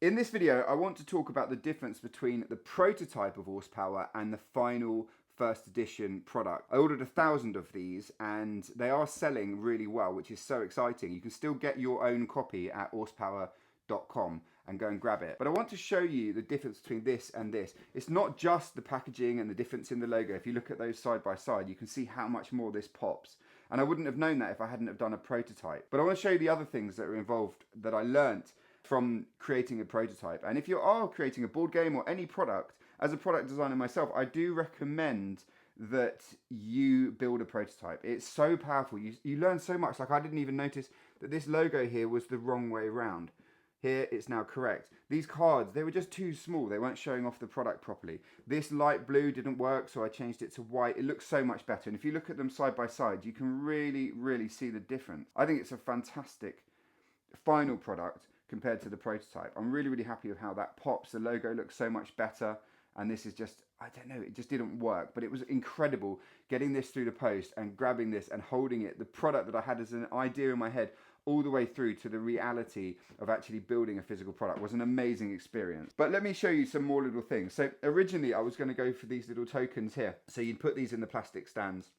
In this video, I want to talk about the difference between the prototype of Awespower and the final first edition product. I ordered 1,000 of these and they are selling really well, which is so exciting. You can still get your own copy at awespower.com and go and grab it. But I want to show you the difference between this and this. It's not just the packaging and the difference in the logo. If you look at those side by side, you can see how much more this pops. And I wouldn't have known that if I hadn't have done a prototype. But I want to show you the other things that are involved that I learnt from creating a prototype. And if you are creating a board game or any product, as a product designer myself, I do recommend that you build a prototype. It's so powerful. You learn so much. Like, I didn't even notice that this logo here was the wrong way around. Here it's now correct. These cards, they were just too small. They weren't showing off the product properly. This light blue didn't work, so I changed it to white. It looks so much better. And if you look at them side by side, you can really, really see the difference. I think it's a fantastic final product compared to the prototype. I'm really, really happy with how that pops. The logo looks so much better. And this is just, I don't know, it just didn't work. But it was incredible getting this through the post and grabbing this and holding it. The product that I had as an idea in my head all the way through to the reality of actually building a physical product was an amazing experience. But let me show you some more little things. So originally I was going to go for these little tokens here. So you'd put these in the plastic stands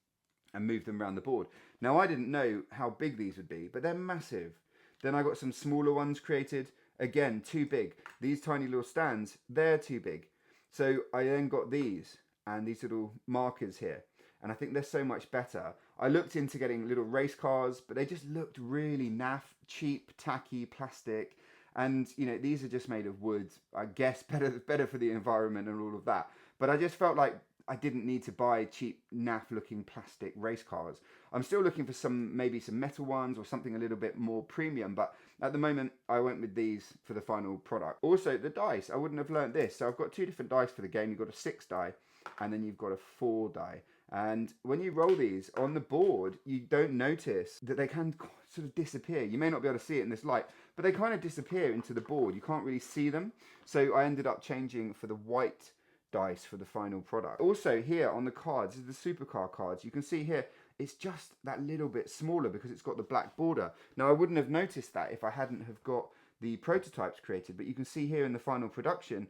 and move them around the board. Now I didn't know how big these would be, but they're massive. Then I got some smaller ones created. Again, too big. These tiny little stands, they're too big. So I then got these and these little markers here. And I think they're so much better. I looked into getting little race cars, but they just looked really naff, cheap, tacky, plastic. And, you know, these are just made of wood. I guess better for the environment and all of that. But I just felt like I didn't need to buy cheap, naff-looking plastic race cars. I'm still looking for maybe some metal ones or something a little bit more premium, but at the moment I went with these for the final product. Also, the dice, I wouldn't have learnt this. So I've got 2 different dice for the game. You've got a 6 die, and then you've got a 4 die. And when you roll these on the board, you don't notice that they can sort of disappear. You may not be able to see it in this light, but they kind of disappear into the board. You can't really see them. So I ended up changing for the white dice for the final product. Also here on the cards, this is the Supercar cards. You can see here, it's just that little bit smaller because it's got the black border. Now I wouldn't have noticed that if I hadn't have got the prototypes created, but you can see here in the final production,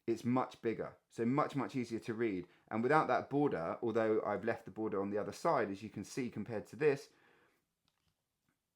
it's much bigger. So much, much easier to read. And without that border, although I've left the border on the other side, as you can see compared to this,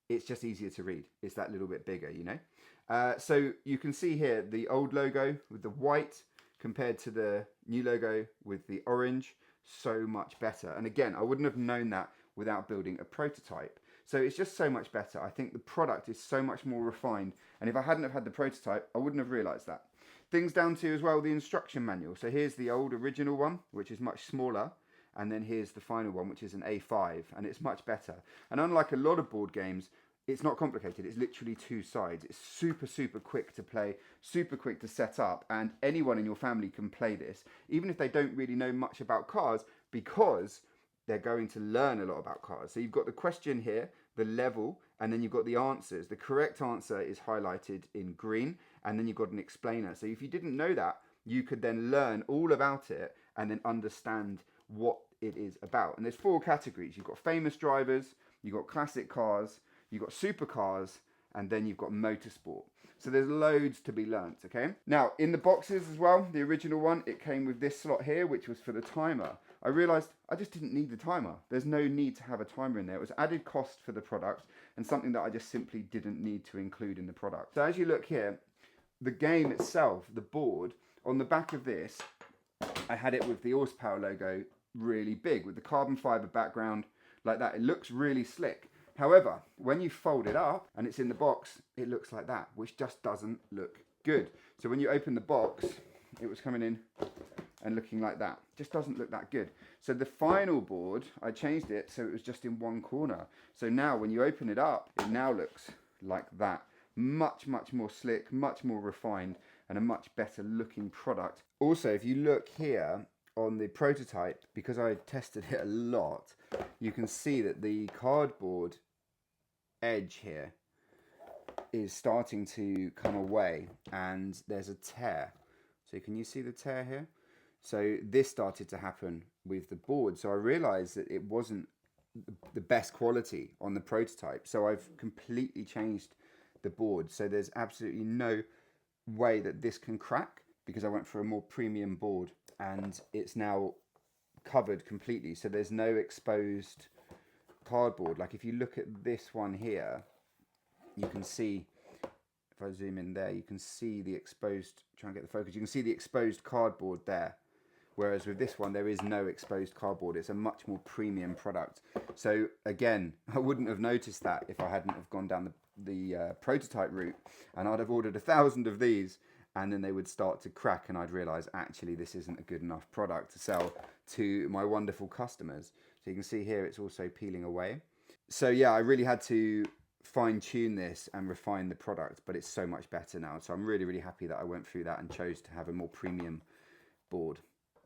it's just easier to read. It's that little bit bigger, you know. So you can see here the old logo with the white compared to the new logo with the orange, so much better. And again, I wouldn't have known that without building a prototype. So it's just so much better. I think the product is so much more refined. And if I hadn't have had the prototype, I wouldn't have realized that. Things down to as well, the instruction manual. So here's the old original one, which is much smaller. And then here's the final one, which is an A5, and it's much better. And unlike a lot of board games, it's not complicated. It's literally 2 sides. It's super, super quick to play, super quick to set up, and anyone in your family can play this, even if they don't really know much about cars, because they're going to learn a lot about cars. So you've got the question here, the level, and then you've got the answers. The correct answer is highlighted in green, and then you've got an explainer. So if you didn't know that, you could then learn all about it and then understand what it is about. And there's 4 categories. You've got famous drivers, you've got classic cars, you've got supercars, and then you've got motorsport. So there's loads to be learnt, okay? Now, in the boxes as well, the original one, it came with this slot here, which was for the timer. I realised I just didn't need the timer. There's no need to have a timer in there. It was added cost for the product and something that I just simply didn't need to include in the product. So as you look here, the game itself, the board, on the back of this, I had it with the Awespower logo really big with the carbon fibre background like that. It looks really slick. However, when you fold it up and it's in the box, it looks like that, which just doesn't look good. So when you open the box, it was coming in and looking like that. Just doesn't look that good. So the final board, I changed it so it was just in one corner. So now when you open it up, it now looks like that. Much, much more slick, much more refined, and a much better looking product. Also, if you look here on the prototype, because I tested it a lot, you can see that the cardboard edge here is starting to come away and there's a tear. So can you see the tear here? So this started to happen with the board. So I realized that it wasn't the best quality on the prototype. So I've completely changed the board. So there's absolutely no way that this can crack, because I went for a more premium board, and it's now covered completely, so there's no exposed cardboard. Like if you look at this one here, you can see, if I zoom in there, you can see the exposed, try and get the focus, you can see the exposed cardboard there. Whereas with this one, there is no exposed cardboard. It's a much more premium product. So again, I wouldn't have noticed that if I hadn't have gone down the prototype route, and I'd have ordered 1,000 of these, and then they would start to crack, and I'd realize actually this isn't a good enough product to sell to my wonderful customers. So you can see here it's also peeling away. So yeah, I really had to fine tune this and refine the product, but it's so much better now. So I'm really, really happy that I went through that and chose to have a more premium board.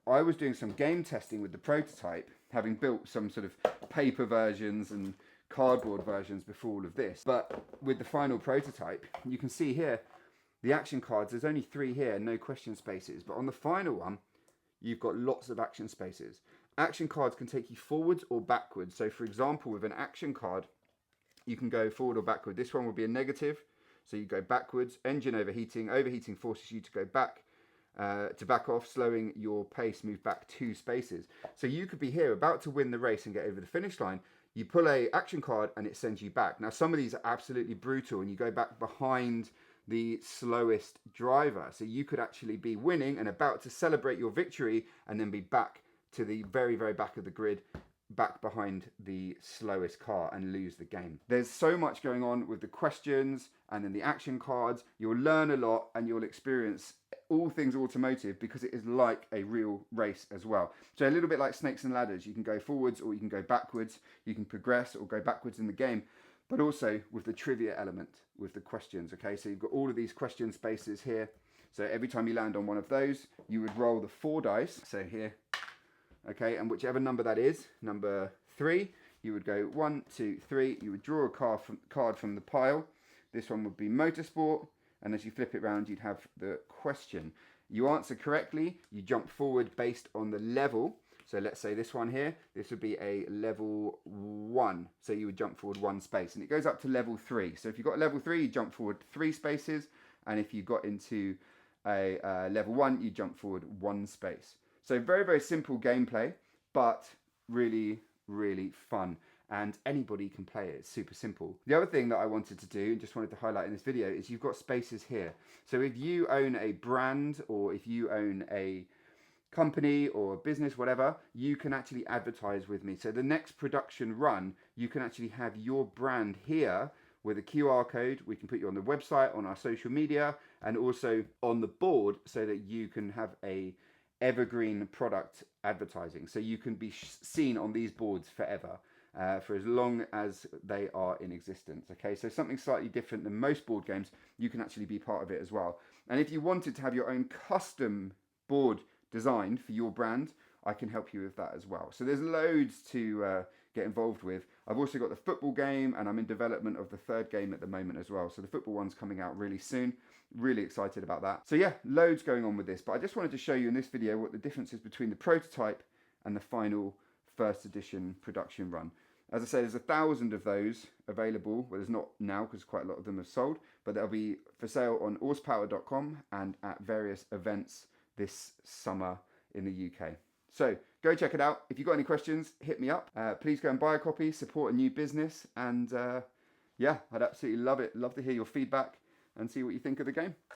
I was doing some game testing with the prototype, having built some sort of paper versions and cardboard versions before all of this. But with the final prototype, you can see here, the action cards, there's only 3 here, no question spaces. But on the final one, you've got lots of action spaces. Action cards can take you forwards or backwards. So for example, with an action card, you can go forward or backward. This one will be a negative, so you go backwards. Engine overheating. Overheating forces you to go back. To back off, slowing your pace, move back 2 spaces. So you could be here about to win the race and get over the finish line. You pull a action card and it sends you back. Now some of these are absolutely brutal, and you go back behind the slowest driver. So you could actually be winning and about to celebrate your victory, and then be back to the very, very back of the grid, back behind the slowest car, and lose the game. There's so much going on with the questions and then the action cards. You'll learn a lot and you'll experience all things automotive, because it is like a real race as well. So a little bit like snakes and ladders, you can go forwards or you can go backwards, you can progress or go backwards in the game, but also with the trivia element, with the questions. Okay, so you've got all of these question spaces here. So every time you land on one of those, you would roll the 4 dice. So here, okay, and whichever number that is, number 3, you would go 1, 2, 3. You would draw a card from the pile. This one would be motorsport, and as you flip it around, you'd have the question. You answer correctly, you jump forward based on the level. So let's say this one here, this would be a level 1. So you would jump forward 1 space, and it goes up to level 3. So if you got level 3, you jump forward 3 spaces, and if you got into a level 1, you jump forward 1 space. So very, very simple gameplay, but really, really fun. And anybody can play it. It's super simple. The other thing that I wanted to do, and just wanted to highlight in this video, is you've got spaces here. So if you own a brand, or if you own a company or a business, whatever, you can actually advertise with me. So the next production run, you can actually have your brand here with a QR code. We can put you on the website, on our social media, and also on the board, so that you can have a evergreen product advertising. So you can be seen on these boards forever. For as long as they are in existence. Okay, so something slightly different than most board games, you can actually be part of it as well. And if you wanted to have your own custom board designed for your brand, I can help you with that as well. So there's loads to get involved with. I've also got the football game, and I'm in development of the 3rd game at the moment as well. So the football one's coming out really soon. Really excited about that. So yeah, loads going on with this, but I just wanted to show you in this video what the difference is between the prototype and the final 1st edition production run. As I say, there's 1,000 of those available. Well, there's not now, because quite a lot of them have sold, but they'll be for sale on Awespower.com and at various events this summer in the UK. So go check it out. If you've got any questions, hit me up. Please go and buy a copy, support a new business, and yeah, I'd absolutely love it. Love to hear your feedback and see what you think of the game.